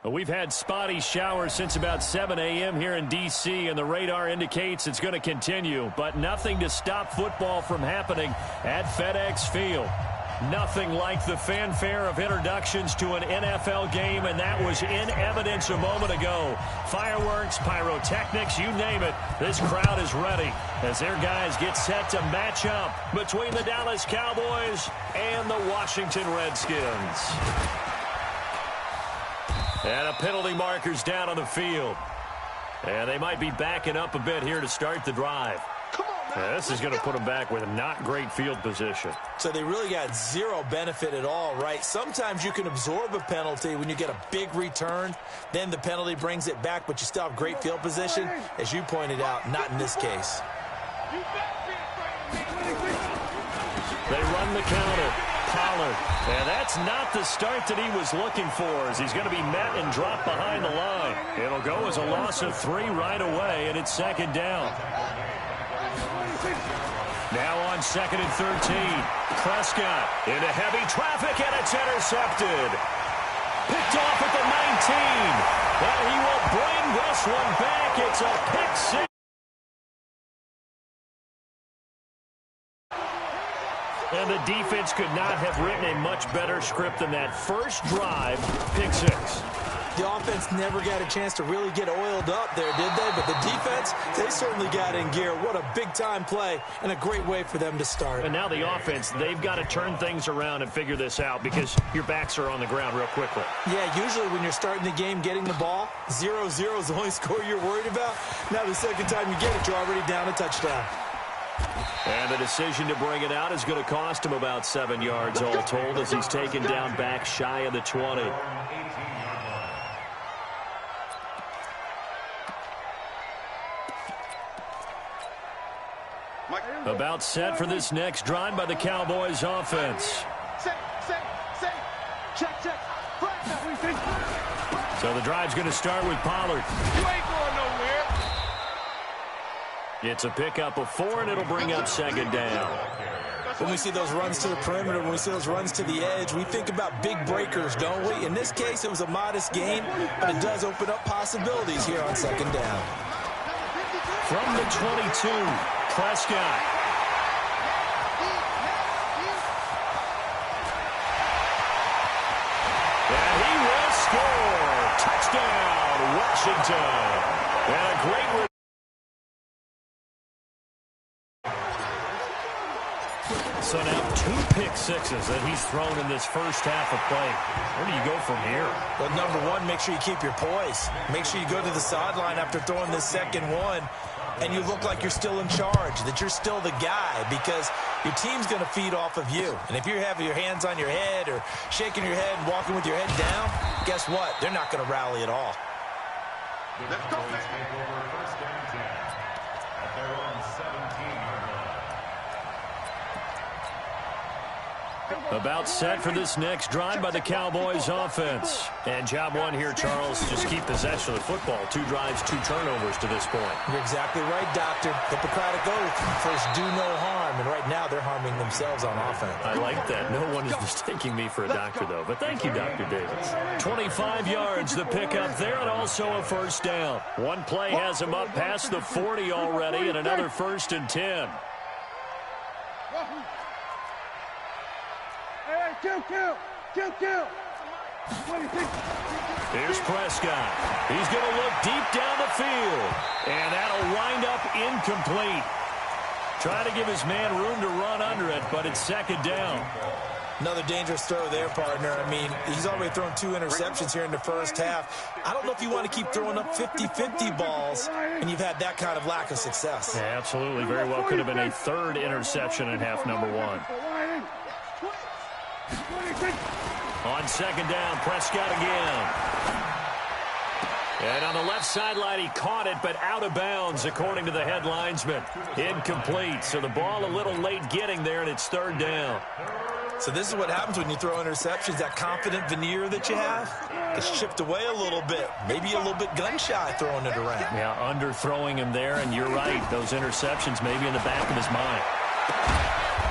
Well, we've had spotty showers since about 7 a.m. here in D.C., and the radar indicates it's going to continue, but nothing to stop football from happening at FedEx Field. Nothing like the fanfare of introductions to an NFL game, and that was in evidence a moment ago. Fireworks, pyrotechnics, you name it. This crowd is ready as their guys get set to match up between the Dallas Cowboys and the Washington Redskins. And a penalty marker's down on the field. And they might be backing up a bit here to start the drive. This is going to put them back with a not great field position. So they really got zero benefit at all, right? Sometimes you can absorb a penalty when you get a big return. Then the penalty brings it back, but you still have great field position. As you pointed out, not in this case. They run the counter. Pollard. And that's not the start that he was looking for, as he's going to be met and dropped behind the line. It'll go as a loss of 3 right away, and it's second down. Now on 2nd and 13. Prescott into heavy traffic, and it's intercepted. Picked off at the 19. And he will bring this one back. It's a pick six. And the defense could not have written a much better script than that first drive, pick 6. The offense never got a chance to really get oiled up there, did they? But the defense, they certainly got in gear. What a big-time play and a great way for them to start. And now the offense, they've got to turn things around and figure this out because your backs are on the ground real quickly. Yeah, usually when you're starting the game, getting the ball, 0-0 is the only score you're worried about. Now the second time you get it, you're already down a touchdown. And the decision to bring it out is going to cost him about 7 yards all told as he's taken down back shy of the 20. About set for this next drive by the Cowboys offense. So the drive's going to start with Pollard. You ain't going nowhere. It's a pickup of 4, and it'll bring up second down. When we see those runs to the perimeter, when we see those runs to the edge, we think about big breakers, don't we? In this case, it was a modest gain, but it does open up possibilities here on second down. From the 22, Prescott. And he will score. Touchdown, Washington. And a great So now 2 pick sixes that he's thrown in this first half of play. Where do you go from here? Well, number one, make sure you keep your poise. Make sure you go to the sideline after throwing this second one, and you look like you're still in charge, that you're still the guy, because your team's going to feed off of you. And if you're having your hands on your head or shaking your head and walking with your head down, guess what? They're not going to rally at all. Let's go, man. About set for this next drive by the Cowboys offense. And job one here, Charles, just keep possession of the football. 2 drives, 2 turnovers to this point. You're exactly right, Doctor. Hippocratic oath. First, do no harm. And right now, they're harming themselves on offense. I like that. No one is mistaking me for a doctor, though. But thank you, Dr. Davis. 25 yards, the pickup there, and also a first down. One play has him up past the 40 already, and another 1st and 10. Kill. Here's Prescott. He's going to look deep down the field. And that'll wind up incomplete. Try to give his man room to run under it, but it's second down. Another dangerous throw there, partner. I mean, he's already thrown 2 interceptions here in the first half. I don't know if you want to keep throwing up 50-50 balls, and you've had that kind of lack of success. Yeah, absolutely. Very well could have been a 3rd interception in half number 1. On second down, Prescott again. And on the left sideline, he caught it, but out of bounds, according to the head linesman. Incomplete, so the ball a little late getting there, and it's 3rd down. So this is what happens when you throw interceptions. That confident veneer that you have gets chipped away a little bit. Maybe a little bit gun-shy throwing it around. Yeah, underthrowing him there, and you're right. Those interceptions maybe in the back of his mind.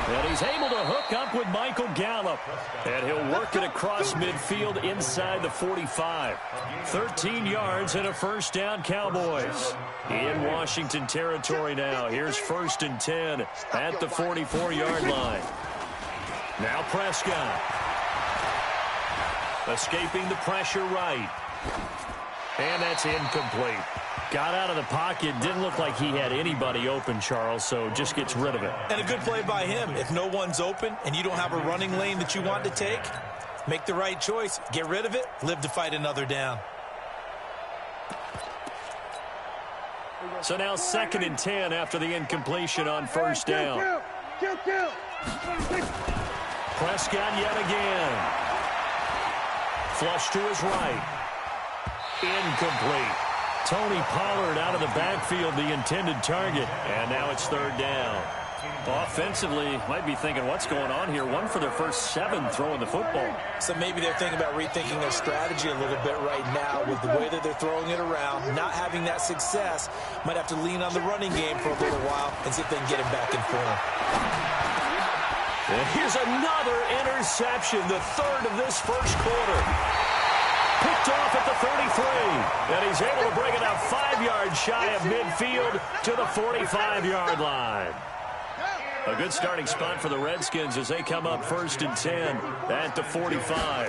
And he's able to hook up with Michael Gallup. And he'll work it across midfield inside the 45. 13 yards and a first down, Cowboys. In Washington territory now. Here's 1st and 10 at the 44-yard line. Now Prescott. Escaping the pressure right. And that's incomplete. Got out of the pocket. Didn't look like he had anybody open, Charles, so just gets rid of it. And a good play by him. If no one's open and you don't have a running lane that you want to take, make the right choice. Get rid of it. Live to fight another down. So now 2nd and 10 after the incompletion on first down. Prescott yet again. Flush to his right. Incomplete. Tony Pollard out of the backfield, the intended target. And now it's 3rd down. Offensively, might be thinking, what's going on here? 1 for their first 7 throwing the football. So maybe they're thinking about rethinking their strategy a little bit right now with the way that they're throwing it around. Not having that success. Might have to lean on the running game for a little while and see if they can get him back in form. And here's another interception, the 3rd of this first quarter. Picked off at the 33. And he's able to bring it up 5 yards shy of midfield to the 45-yard line. A good starting spot for the Redskins as they come up 1st and 10 at the 45.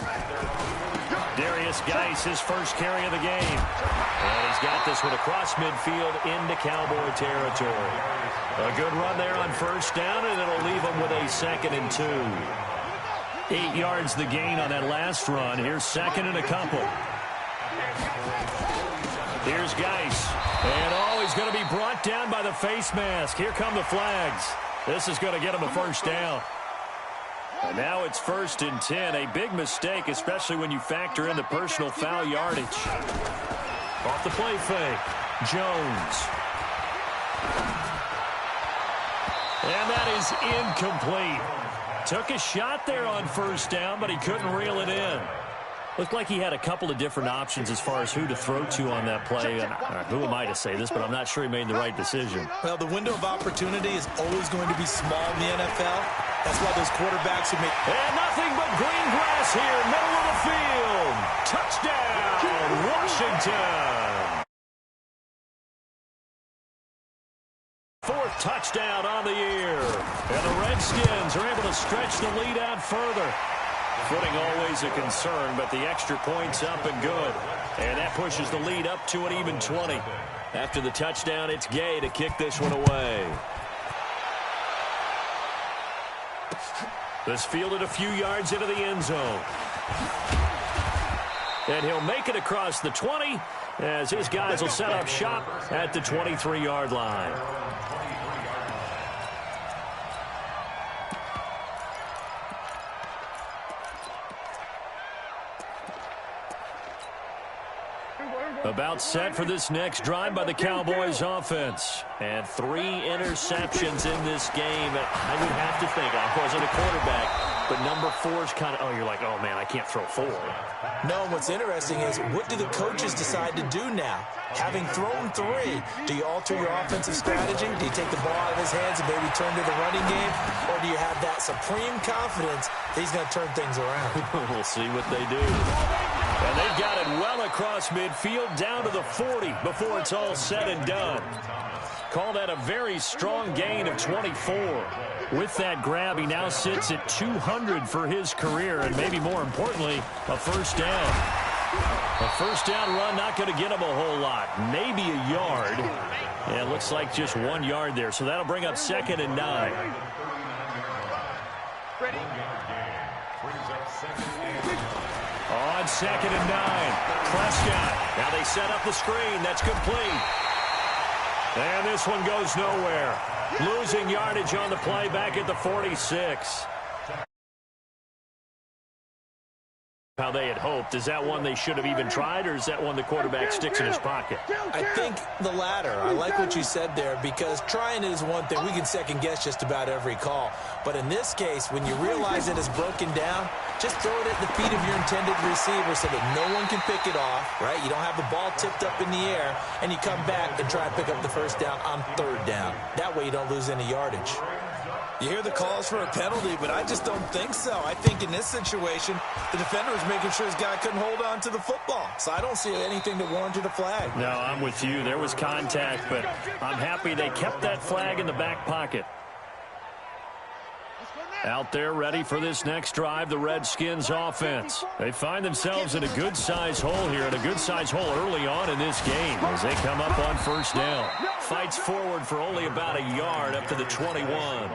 Darius Geis, his first carry of the game. And he's got this one across midfield into Cowboy territory. A good run there on first down, and it'll leave them with a 2nd and 2. 8 yards the gain on that last run. Here's 2nd and a couple. Here's Geis. And he's going to be brought down by the face mask. Here come the flags. This is going to get him a first down. And now it's 1st and 10. A big mistake, especially when you factor in the personal foul yardage. Off the play fake. Jones. And that is incomplete. Took a shot there on first down, but he couldn't reel it in. Looked like he had a couple of different options as far as who to throw to on that play. And who am I to say this, but I'm not sure he made the right decision. Well, the window of opportunity is always going to be small in the NFL. That's why those quarterbacks who make... And nothing but green grass here, middle of the field. Touchdown, Washington. 4th touchdown on the year. And the Redskins are able to stretch the lead out further. Footing always a concern, but the extra point's up and good. And that pushes the lead up to an even 20. After the touchdown, it's Gay to kick this one away. This fielded a few yards into the end zone. And he'll make it across the 20 as his guys will set up shop at the 23-yard line. About set for this next drive by the Cowboys offense. And 3 interceptions in this game. I would have to think, I wasn't a quarterback, but number 4 is kind of, you're like, oh, man, I can't throw 4. No, what's interesting is what do the coaches decide to do now? Having thrown 3, do you alter your offensive strategy? Do you take the ball out of his hands and maybe turn to the running game? Or do you have that supreme confidence that he's going to turn things around? We'll see what they do. And they've got it well across midfield down to the 40 before it's all said and done. Call that a very strong gain of 24. With that grab, he now sits at 200 for his career, and maybe more importantly, a first down. A first down run not going to get him a whole lot. Maybe a yard. And it looks like just 1 yard there, so that'll bring up 2nd and 9. Ready? On 2nd and 9, Prescott. Now they set up the screen. That's complete. And this one goes nowhere. Losing yardage on the play back at the 46. How they had hoped. Is that one they should have even tried, or is that one the quarterback sticks in his pocket? I think the latter. I like what you said there, because trying is one thing. We can second guess just about every call. But in this case, when you realize it is broken down, just throw it at the feet of your intended receiver so that no one can pick it off, right? You don't have the ball tipped up in the air, and you come back and try and pick up the first down on 3rd down. That way you don't lose any yardage. You hear the calls for a penalty, but I just don't think so. I think in this situation, the defender was making sure his guy couldn't hold on to the football. So I don't see anything that warranted a flag. No, I'm with you. There was contact, but I'm happy they kept that flag in the back pocket. Out there ready for this next drive, the Redskins offense. They find themselves in a good-sized hole here, and a good-sized hole early on in this game as they come up on first down. Fights forward for only about a yard up to the 21.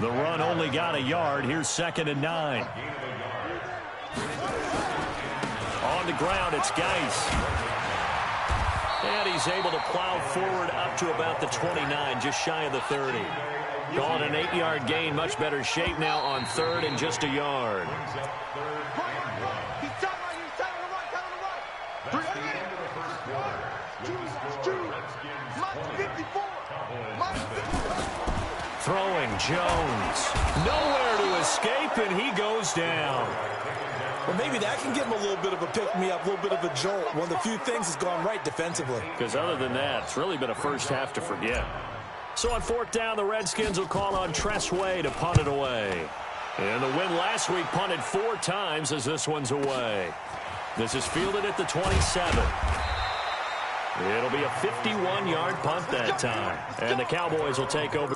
The run only got a yard. Here's 2nd and 9. On the ground, it's Geis. And he's able to plow forward up to about the 29, just shy of the 30. Call it an 8-yard gain. Much better shape now on 3rd and just a yard. Throwing Jones. Nowhere to escape, and he goes down. Well, maybe that can give him a little bit of a pick-me-up, a little bit of a jolt. One of the few things that's gone right defensively. Because other than that, it's really been a first half to forget. So on 4th down, the Redskins will call on Tress Way to punt it away. And the win last week punted 4 times as this one's away. This is fielded at the 27. It'll be a 51-yard punt that time. And the Cowboys will take over.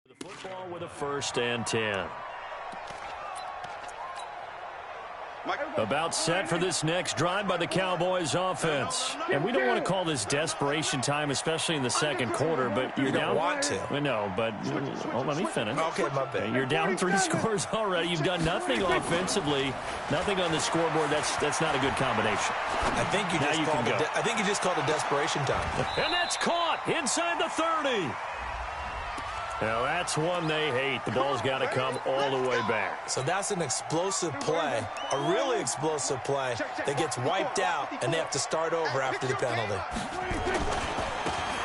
The football with a 1st and 10. About set for this next drive by the Cowboys offense. And we don't want to call this desperation time, especially in the second quarter, but you're down. Want to. No, but let me finish. Okay, my bad. You're down 3 scores already. You've done nothing offensively, nothing on the scoreboard. That's not a good combination. I think you just called it desperation time. And that's caught inside the 30. Now, that's one they hate. The ball's got to come all the way back. So that's an explosive play, a really explosive play that gets wiped out, and they have to start over after the penalty.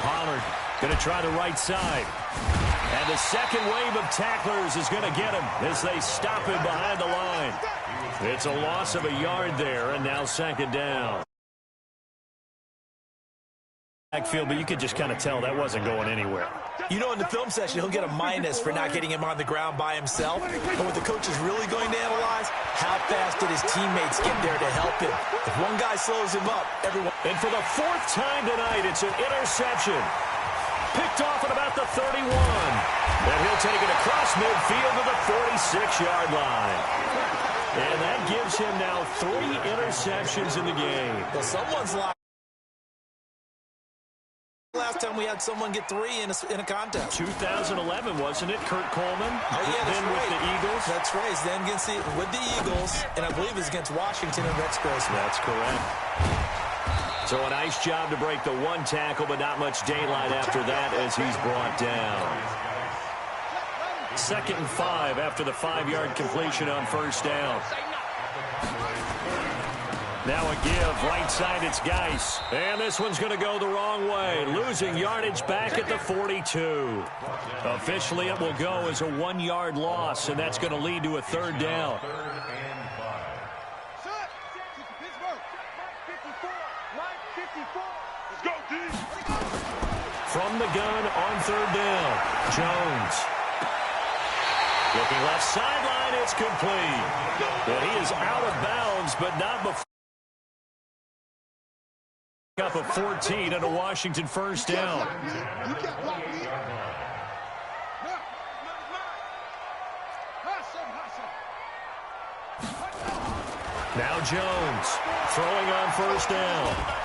Pollard going to try the right side. And the second wave of tacklers is going to get him as they stop him behind the line. It's a loss of a yard there, and now 2nd down. Backfield, but you could just kind of tell that wasn't going anywhere. You know, in the film session, he'll get a minus for not getting him on the ground by himself. But what the coach is really going to analyze, how fast did his teammates get there to help him? If one guy slows him up, everyone... And for the 4th time tonight, it's an interception. Picked off at about the 31. And he'll take it across midfield to the 46-yard line. And that gives him now 3 interceptions in the game. Well, someone's live. Last time we had someone get 3 in a contest. 2011, wasn't it? Kurt Coleman. Oh, yeah, that's then right. With the Eagles. That's right. Then with the Eagles, and I believe it's against Washington and Rex Grossman. That's correct. So a nice job to break the 1 tackle, but not much daylight after that as he's brought down. 2nd and 5 after the 5-yard completion on 1st down. Now a give, right side, it's Geis. And this one's going to go the wrong way, losing yardage back at the 42. Officially, it will go as a 1-yard loss, and that's going to lead to a 3rd down. From the gun on 3rd down, Jones. Looking left sideline, it's complete. And he is out of bounds, but not before. Up of 14 and a Washington 1st down. Now Jones throwing on 1st down.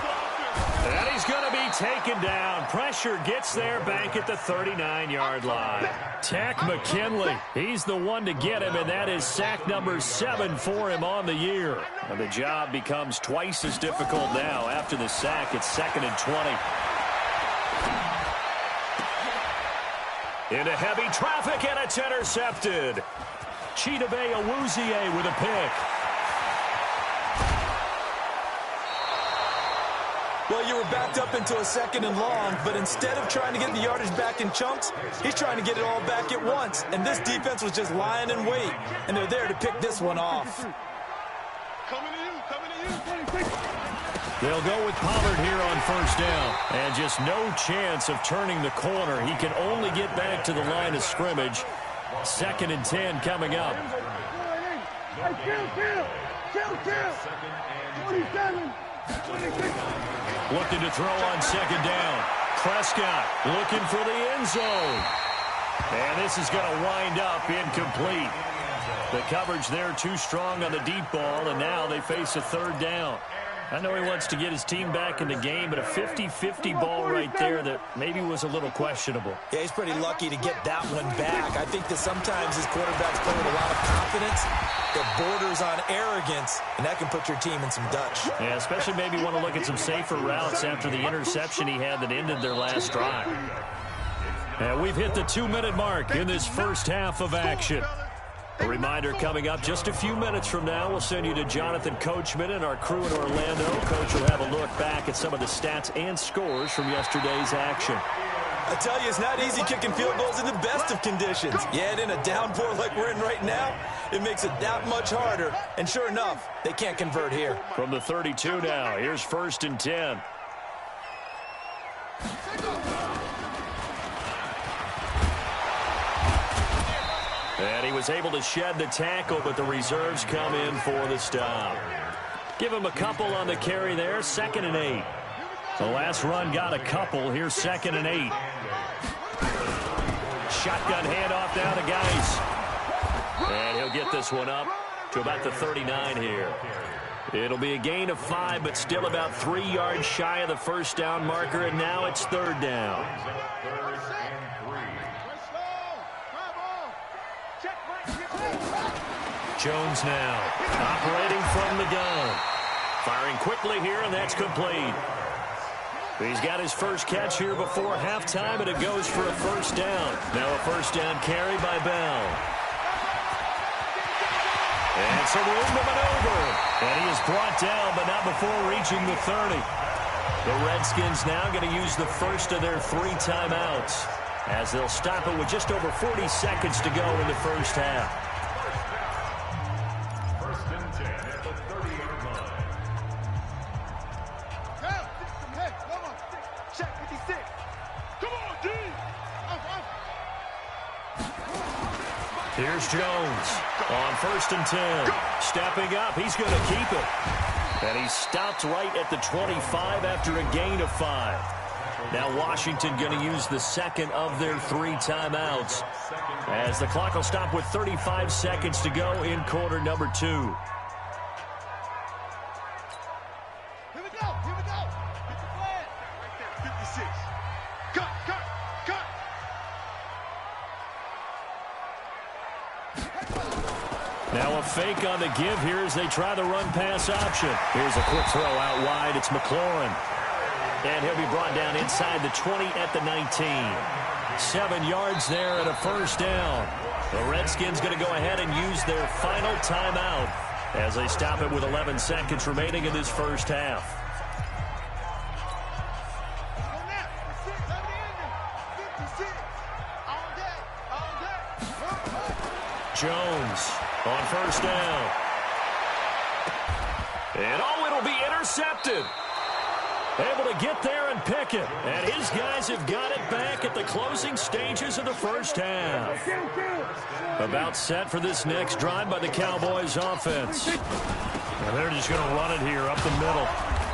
And he's going to be taken down. Pressure gets there back at the 39-yard line. Takk McKinley, he's the one to get him, and that is sack number 7 for him on the year. And the job becomes twice as difficult now. After the sack, it's 2nd and 20. Into heavy traffic, and it's intercepted. Chidobe Awuzie with a pick. Well, you were backed up into a 2nd and long, but instead of trying to get the yardage back in chunks, he's trying to get it all back at once. And this defense was just lying in wait, and they're there to pick this one off. Coming to you. They'll go with Pollard here on first down. And just no chance of turning the corner. He can only get back to the line of scrimmage. 2nd and 10 coming up. Kill. 27. 26. Looking to throw on 2nd down. Prescott looking for the end zone. And this is going to wind up incomplete. The coverage there too strong on the deep ball, and now they face a 3rd down. I know he wants to get his team back in the game, but a 50-50 ball right there that maybe was a little questionable. Yeah, he's pretty lucky to get that one back. I think that sometimes his quarterbacks play with a lot of confidence that borders on arrogance, and that can put your team in some Dutch. Yeah, especially maybe want to look at some safer routes after the interception he had that ended their last drive. And we've hit the 2-minute mark in this first half of action. A reminder coming up just a few minutes from now. We'll send you to Jonathan Coachman and our crew in Orlando. Coach will have a look back at some of the stats and scores from yesterday's action. I tell you, it's not easy kicking field goals in the best of conditions. Yet in a downpour like we're in right now, it makes it that much harder. And sure enough, they can't convert here. From the 32 now, here's 1st and 10. And he was able to shed the tackle, but the reserves come in for the stop. Give him a couple on the carry there, 2nd and 8. The last run got a couple. Here's 2nd and 8. Shotgun handoff down to Geis. And he'll get this one up to about the 39 here. It'll be a gain of 5, but still about 3 yards shy of the first down marker, and now it's 3rd down. Jones now operating from the gun. Firing quickly here, and that's complete. He's got his first catch here before halftime, and it goes for a first down. Now a first down carry by Bell. And some room to maneuver. And he is brought down, but not before reaching the 30. The Redskins now going to use the first of their 3 timeouts, as they'll stop it with just over 40 seconds to go in the first half. Here's Jones on 1st and 10. Stepping up, he's going to keep it. And he stopped right at the 25 after a gain of 5. Now Washington going to use the 2nd of their 3 timeouts, as the clock will stop with 35 seconds to go in quarter number 2. Here we go. Get the flag. Right there, 56. Cut. Now a fake on the give here as they try the run-pass option. Here's a quick throw out wide. It's McLaurin. And he'll be brought down inside the 20 at the 19. 7 yards there and a first down. The Redskins going to go ahead and use their final timeout as they stop it with 11 seconds remaining in this first half. Jones on first down. And it'll be intercepted. Able to get there and pick it. And his guys have got it back at the closing stages of the first half. About set for this next drive by the Cowboys offense. And they're just going to run it here up the middle.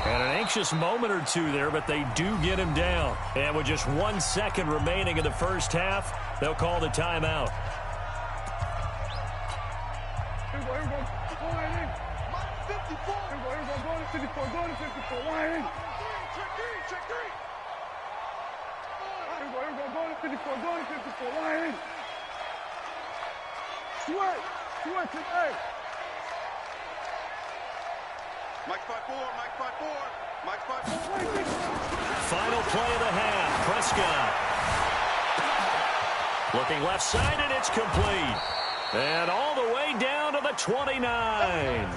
And an anxious moment or two there, but they do get him down. And with just 1 second remaining in the first half, they'll call the timeout. Sweat today. Mike 5-4. Final play of the half. Prescott. Looking left side, and it's complete. And all the way down to the 29.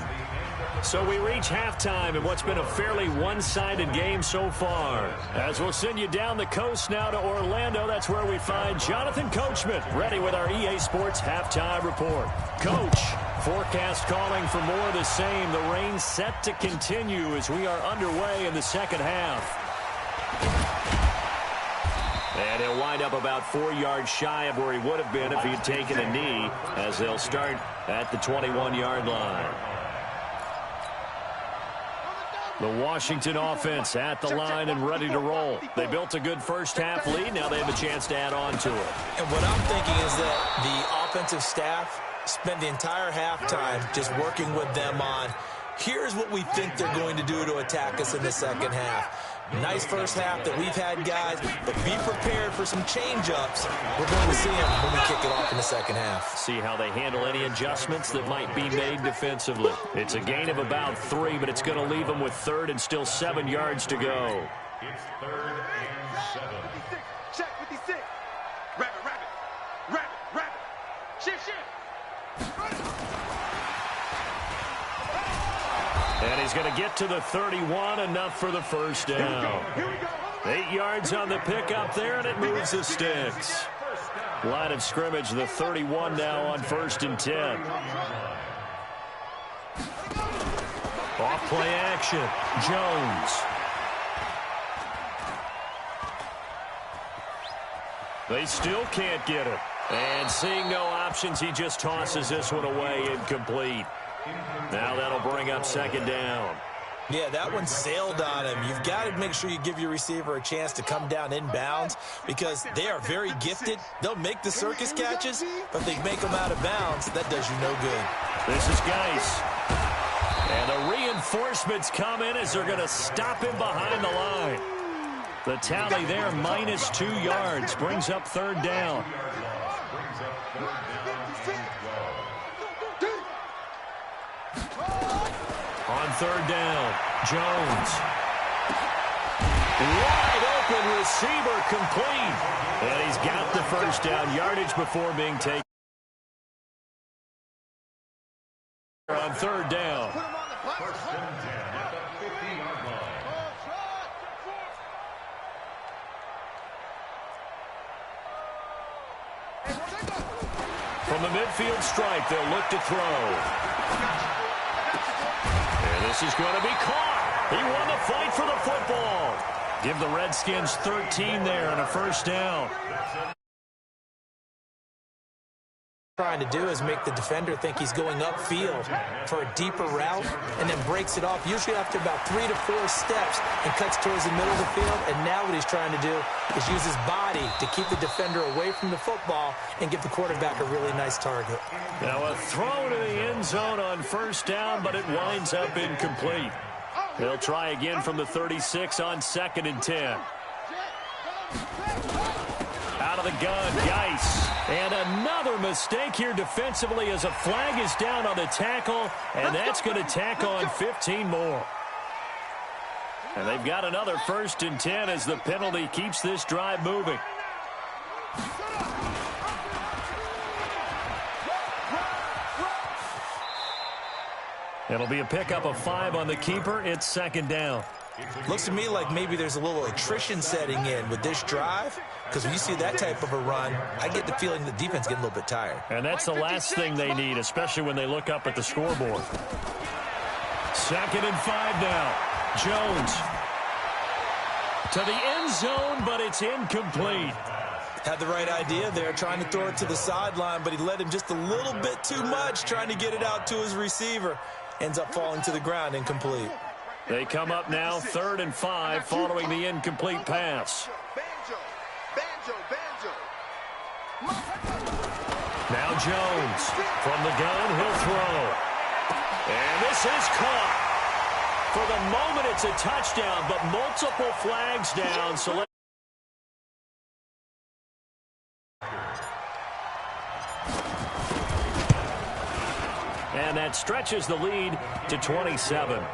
So we reach halftime in what's been a fairly one-sided game so far. As we'll send you down the coast now to Orlando, that's where we find Jonathan Coachman, ready with our EA Sports Halftime Report. Coach, forecast calling for more of the same. The rain set to continue as we are underway in the second half. And he'll wind up about 4 yards shy of where he would have been if he had taken a knee, as they'll start at the 21-yard line. The Washington offense at the line and ready to roll. They built a good first-half lead. Now they have a chance to add on to it. And what I'm thinking is that the offensive staff spend the entire halftime just working with them on, here's what we think they're going to do to attack us in the second half. Nice first half that we've had, guys, but be prepared for some change-ups. We're going to see them when we kick it off in the second half. See how they handle any adjustments that might be made defensively. It's a gain of about 3, but it's going to leave them with 3rd and still 7 yards to go. It's 3rd and 7. 56. Check 56. Rabbit, rabbit. Rabbit, rabbit. Shift, shift. And he's going to get to the 31, enough for the first down. 8 yards on the pickup there, and it moves the sticks. Line of scrimmage, the 31 now on 1st and 10. Off play action, Jones. They still can't get it. And seeing no options, he just tosses this one away, incomplete. Now that'll bring up 2nd down. Yeah, that one sailed on him. You've got to make sure you give your receiver a chance to come down inbounds because they are very gifted. They'll make the circus catches, but they make them out of bounds. That does you no good. This is Geis. And the reinforcements come in as they're going to stop him behind the line. The tally there, minus 2 yards, brings up 3rd down. On 3rd down, Jones. Wide open receiver, complete. And he's got the first down, yardage before being taken. On 3rd down. From the midfield stripe, they'll look to throw. And this is going to be caught. He won the fight for the football. Give the Redskins 13 there and a first down. Trying to do is make the defender think he's going upfield for a deeper route and then breaks it off, usually after about 3 to 4 steps, and cuts towards the middle of the field. And now what he's trying to do is use his body to keep the defender away from the football and give the quarterback a really nice target. Now a throw to the end zone on first down, but it winds up incomplete. They'll try again from the 36 on 2nd and 10. Out of the gun, Geis. And another mistake here defensively as a flag is down on the tackle, and that's going to tack on 15 more. And they've got another 1st and 10 as the penalty keeps this drive moving. It'll be a pickup of 5 on the keeper. It's 2nd down. Looks to me like maybe there's a little attrition setting in with this drive, because when you see that type of a run, I get the feeling the defense getting a little bit tired. And that's the last thing they need, especially when they look up at the scoreboard. 2nd and 5 now. Jones to the end zone, but it's incomplete. Had the right idea there, trying to throw it to the sideline, but he let him just a little bit too much, trying to get it out to his receiver. Ends up falling to the ground, incomplete. They come up now 3rd and 5 following the incomplete pass. Now Jones from the gun, he'll throw. And this is caught. For the moment, it's a touchdown, but multiple flags down. So and that stretches the lead to 27.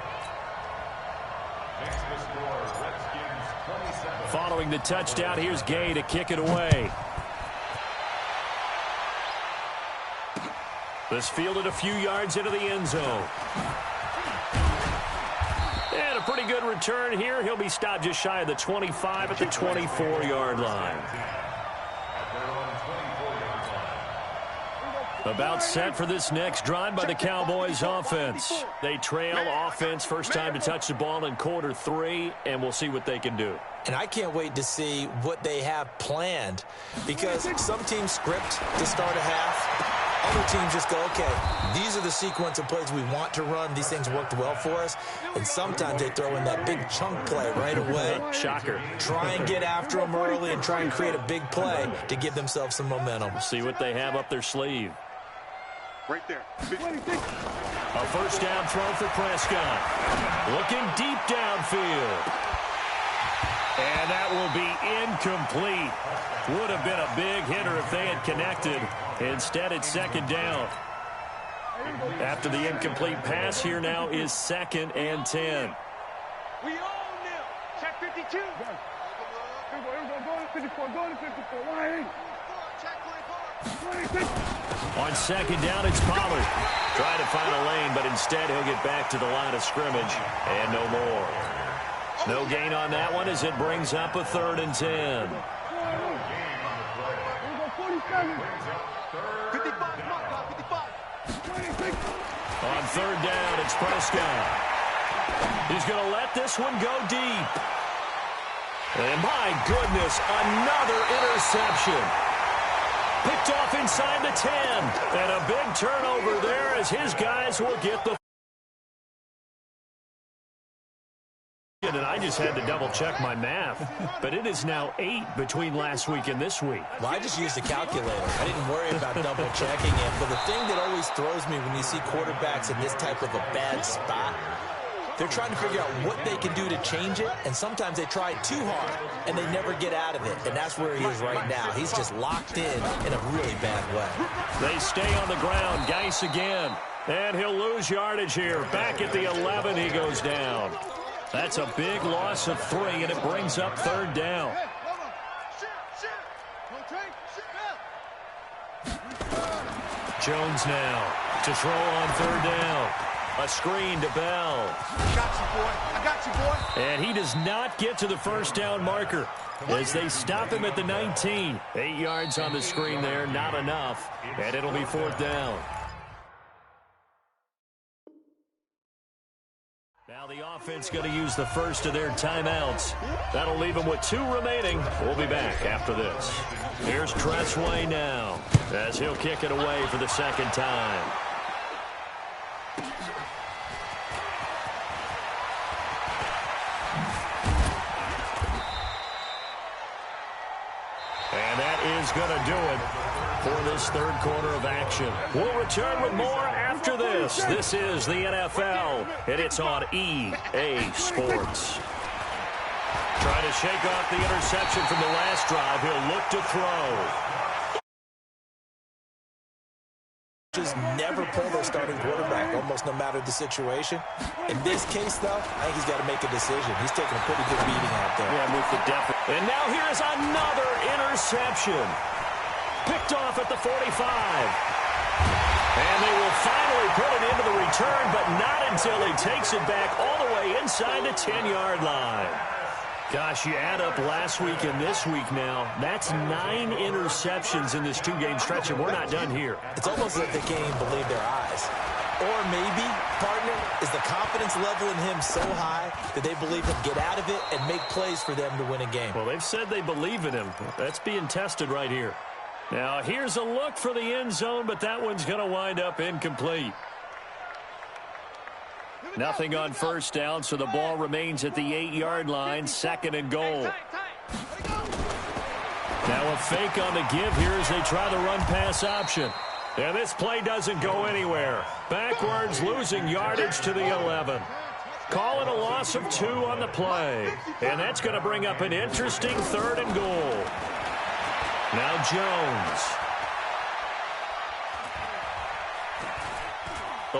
Following the touchdown, here's Gay to kick it away. This fielded a few yards into the end zone. And a pretty good return here. He'll be stopped just shy of the 25 at the 24-yard line. About set for this next drive by the Cowboys offense. They trail offense first time to touch the ball in quarter 3, and we'll see what they can do. And I can't wait to see what they have planned, because some teams script to start a half. Other teams just go, okay, these are the sequence of plays we want to run. These things worked well for us. And sometimes they throw in that big chunk play right away. Shocker. Try and get after them early and try and create a big play to give themselves some momentum. See what they have up their sleeve. Right there. A first down throw for Prescott. Looking deep downfield. And that will be incomplete. Would have been a big hitter if they had connected. Instead, it's second down. After the incomplete pass, here now is 2nd and 10. We own them. Check 52. On 2nd down, it's Pollard. Trying to find a lane, but instead he'll get back to the line of scrimmage. And no more. No gain on that one as it brings up a 3rd and 10. 55. On 3rd down, it's Prescott. He's going to let this one go deep. And my goodness, another interception. Picked off inside the 10. And a big turnover there as his guys will get the... And I just had to double-check my math. But it is now 8 between last week and this week. Well, I just used a calculator. I didn't worry about double-checking it. But the thing that always throws me when you see quarterbacks in this type of a bad spot, they're trying to figure out what they can do to change it, and sometimes they try too hard, and they never get out of it. And that's where he is right now. He's just locked in a really bad way. They stay on the ground. Geis again. And he'll lose yardage here. Back at the 11, he goes down. That's a big loss of 3, and it brings up 3rd down. Jones now to throw on 3rd down. A screen to Bell. I got you, boy. I got you, boy. And he does not get to the first down marker as they stop him at the 19. 8 yards on the screen there, not enough. And it'll be 4th down. Now the offense going to use the first of their timeouts. That'll leave them with 2 remaining. We'll be back after this. Here's Tressway now as he'll kick it away for the 2nd time. And that is going to do it for this 3rd quarter of action. We'll return with more after this. This is the NFL, and it's on EA Sports. Trying to shake off the interception from the last drive. He'll look to throw. Just never pull their starting quarterback, almost no matter the situation. In this case, though, I think he's got to make a decision. He's taking a pretty good beating out there. Yeah, with the depth. And now here's another interception. Picked off at the 45. And they will finally put it into the return, but not until he takes it back all the way inside the 10-yard line. Gosh, you add up last week and this week now, that's 9 interceptions in this 2-game stretch, and we're not done here. It's almost like they can't even believe their eyes. Or maybe, partner, is the confidence level in him so high that they believe he'll get out of it and make plays for them to win a game. Well, they've said they believe in him. That's being tested right here. Now, here's a look for the end zone, but that one's going to wind up incomplete. Nothing on first down, so the ball remains at the 8-yard line, 2nd and goal. Now a fake on the give here as they try the run-pass option. And this play doesn't go anywhere. Backwards, losing yardage to the 11. Call it a loss of 2 on the play. And that's going to bring up an interesting 3rd and goal. Now Jones.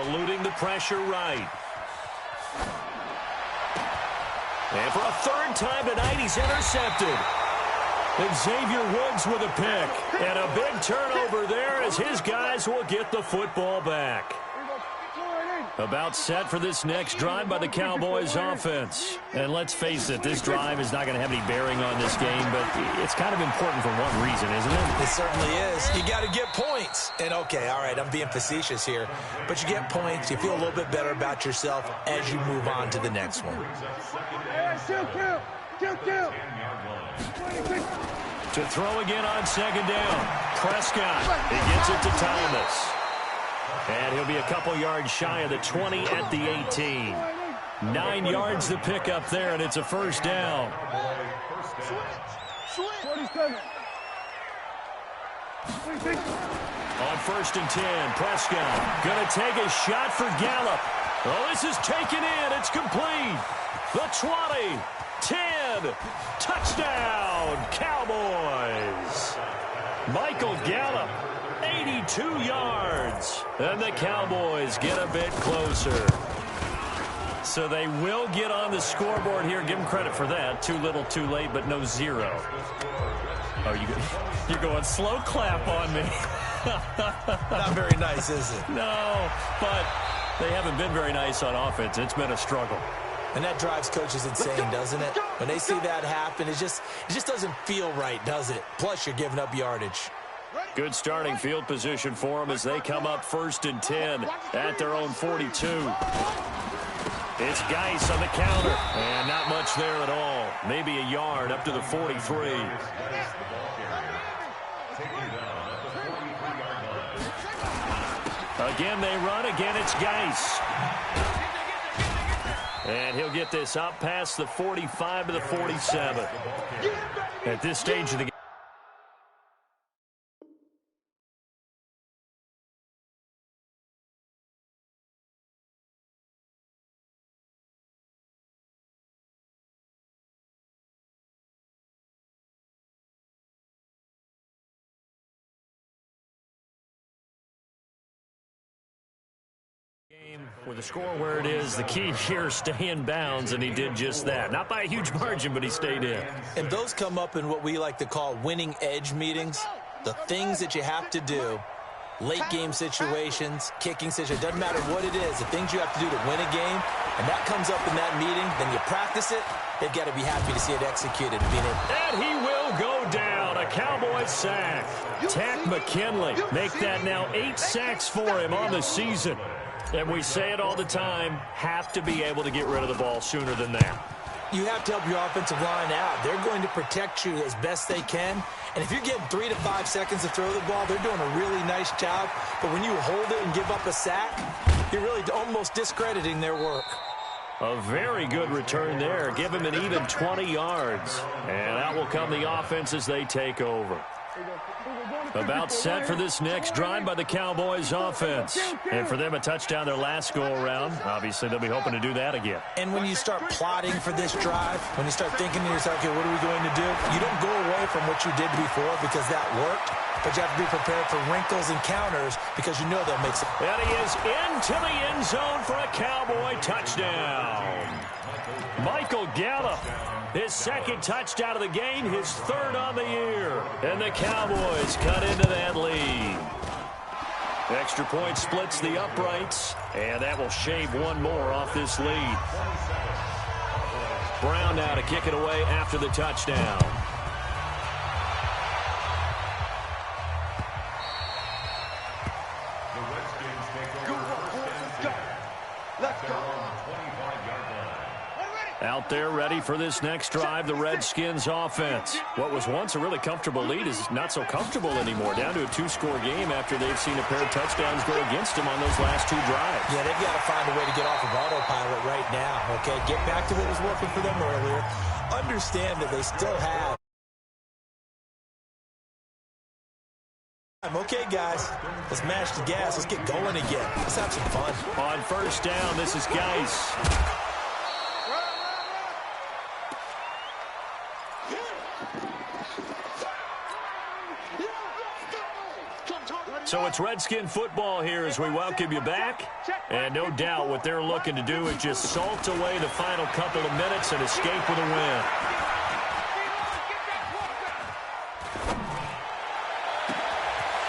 Eluding the pressure right. And for a 3rd time tonight, he's intercepted. And Xavier Woods with a pick. And a big turnover there as his guys will get the football back. About set for this next drive by the Cowboys offense. And let's face it, this drive is not going to have any bearing on this game, but it's kind of important for one reason, isn't it? It certainly is. You got to get points. And, okay, all right, I'm being facetious here. But you get points. You feel a little bit better about yourself as you move on to the next one. To throw again on second down. Prescott. He gets it to Thomas. And he'll be a couple yards shy of the 20 at the 18. 9 yards to pick up there, and it's a first down. On 1st and 10, Prescott going to take a shot for Gallup. Oh, this is taken in. It's complete. The 20, 10, touchdown, Cowboys. Michael Gallup. 82 yards. And the Cowboys get a bit closer. So they will get on the scoreboard here. Give them credit for that. Too little, too late, but no zero. Oh, you're going slow clap on me. Not very nice, is it? No, but they haven't been very nice on offense. It's been a struggle. And that drives coaches insane, doesn't it? When they see that happen, it just doesn't feel right, does it? Plus, you're giving up yardage. Good starting field position for them as they come up 1st and 10 at their own 42. It's Geis on the counter. And not much there at all. Maybe a yard up to the 43. Again, they run. Again, it's Geis. And he'll get this up past the 45 to the 47. At this stage of the game. With the score where it is, the key here, stay in bounds, and he did just that. Not by a huge margin, but he stayed in. And those come up in what we like to call winning edge meetings. The things that you have to do, late game situations, kicking situations, doesn't matter what it is, the things you have to do to win a game, and that comes up in that meeting, then you practice it, they've got to be happy to see it executed. And he will go down, a Cowboys sack. Takk McKinley make that now 8 sacks for him on the season. And we say it all the time, have to be able to get rid of the ball sooner than that. You have to help your offensive line out. They're going to protect you as best they can. And if you're getting 3 to 5 seconds to throw the ball, they're doing a really nice job. But when you hold it and give up a sack, you're really almost discrediting their work. A very good return there. Give him an even 20 yards. And that will come the offense as they take over. About set for this next drive by the Cowboys offense. And for them, a touchdown their last go-around. Obviously, they'll be hoping to do that again. And when you start plotting for this drive, when you start thinking to yourself, okay, what are we going to do? You don't go away from what you did before because that worked. But you have to be prepared for wrinkles and counters because you know they'll make some. And he is into the end zone for a Cowboy touchdown. Michael Gallup. His second touchdown of the game, his third on the year. And the Cowboys cut into that lead. Extra point splits the uprights, and that will shave one more off this lead. Brown now to kick it away after the touchdown. Out there ready for this next drive, the Redskins offense. What was once a really comfortable lead is not so comfortable anymore. Down to a 2-score game after they've seen a pair of touchdowns go against them on those last 2 drives. Yeah, they've got to find a way to get off of autopilot right now, okay? Get back to what was working for them earlier. Understand that they still have. Okay, guys, let's mash the gas. Let's get going again. Let's have some fun. On first down, this is Geis. So it's Redskin football here as we welcome you back. And no doubt what they're looking to do is just salt away the final couple of minutes and escape with a win.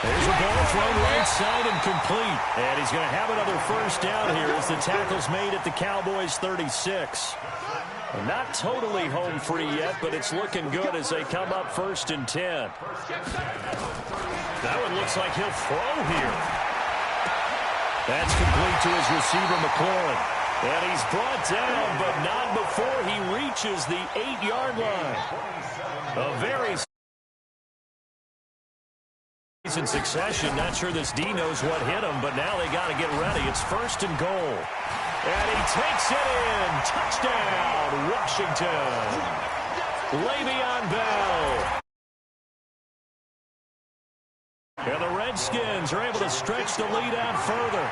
There's a ball thrown right side and complete. And he's going to have another first down here as the tackle's made at the Cowboys' 36. Not totally home free yet, but it's looking good as they come up 1st and 10. That one looks like he'll throw here. That's complete to his receiver, McLaurin. And he's brought down, but not before he reaches the 8-yard line. A very in succession. Not sure this D knows what hit him, but now they got to get ready. It's 1st and goal. And he takes it in. Touchdown, Washington. Le'Veon Bell. And the Redskins are able to stretch the lead out further.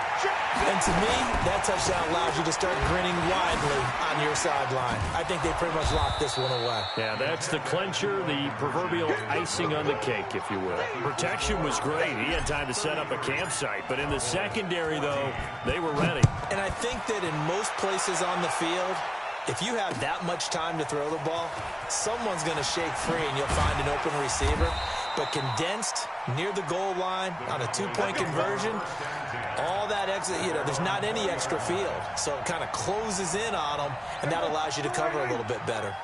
And to me, that touchdown allows you to start grinning widely on your sideline. I think they pretty much locked this one away. Yeah, that's the clincher, the proverbial icing on the cake, if you will. Protection was great. He had time to set up a campsite. But in the secondary, though, they were ready. And I think that in most places on the field, if you have that much time to throw the ball, someone's going to shake free and you'll find an open receiver. But condensed near the goal line on a 2-point conversion, all that extra, there's not any extra field. So it kind of closes in on them, and that allows you to cover a little bit better.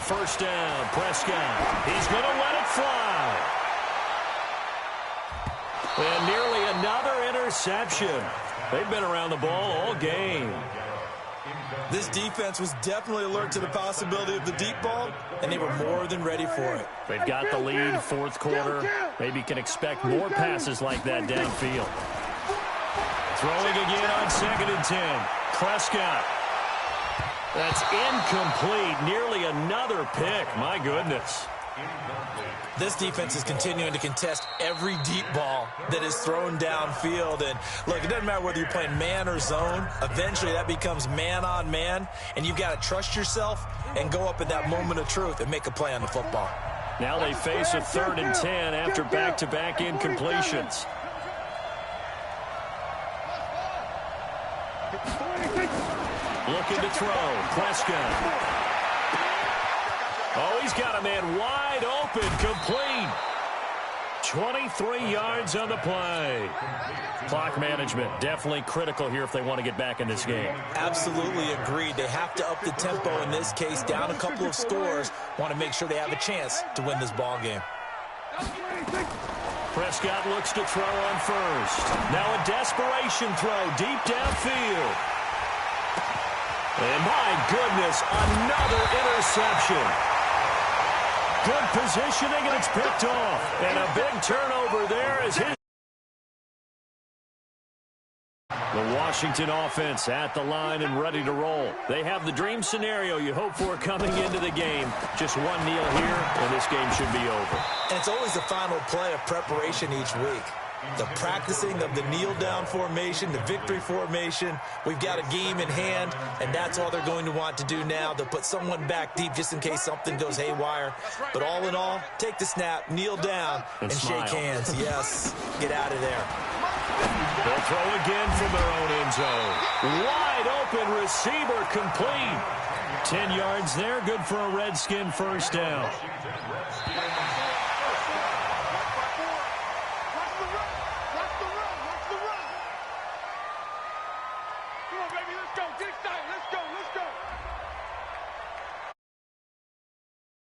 First down, Prescott. He's going to let it fly. And nearly another interception. They've been around the ball all game. This defense was definitely alert to the possibility of the deep ball, and they were more than ready for it. They've got the lead, 4th quarter. Maybe can expect more passes like that downfield. Throwing again on 2nd and 10. Prescott. That's incomplete. Nearly another pick. My goodness. This defense is continuing to contest every deep ball that is thrown downfield. And, look, it doesn't matter whether you're playing man or zone. Eventually, that becomes man-on-man, and you've got to trust yourself and go up at that moment of truth and make a play on the football. Now they face a 3rd and 10 after back-to-back incompletions. Looking to throw. Prescott. Oh, he's got a man wide open, complete. 23 yards on the play. Clock management, definitely critical here if they want to get back in this game. Absolutely agreed. They have to up the tempo in this case, down a couple of scores. Want to make sure they have a chance to win this ball game. Prescott looks to throw on first. Now a desperation throw deep downfield. And my goodness, another interception. Good positioning, and it's picked off. And a big turnover there as his... The Washington offense at the line and ready to roll. They have the dream scenario you hope for coming into the game. Just one kneel here, and this game should be over. And it's always the final play of preparation each week. The practicing of the kneel-down formation, the victory formation. We've got a game in hand, and that's all they're going to want to do now. They'll put someone back deep just in case something goes haywire. But all in all, take the snap, kneel down, and shake hands. Yes, get out of there. They'll throw again from their own end zone. Wide open receiver complete. 10 yards there, good for a Redskin first down. Let's go.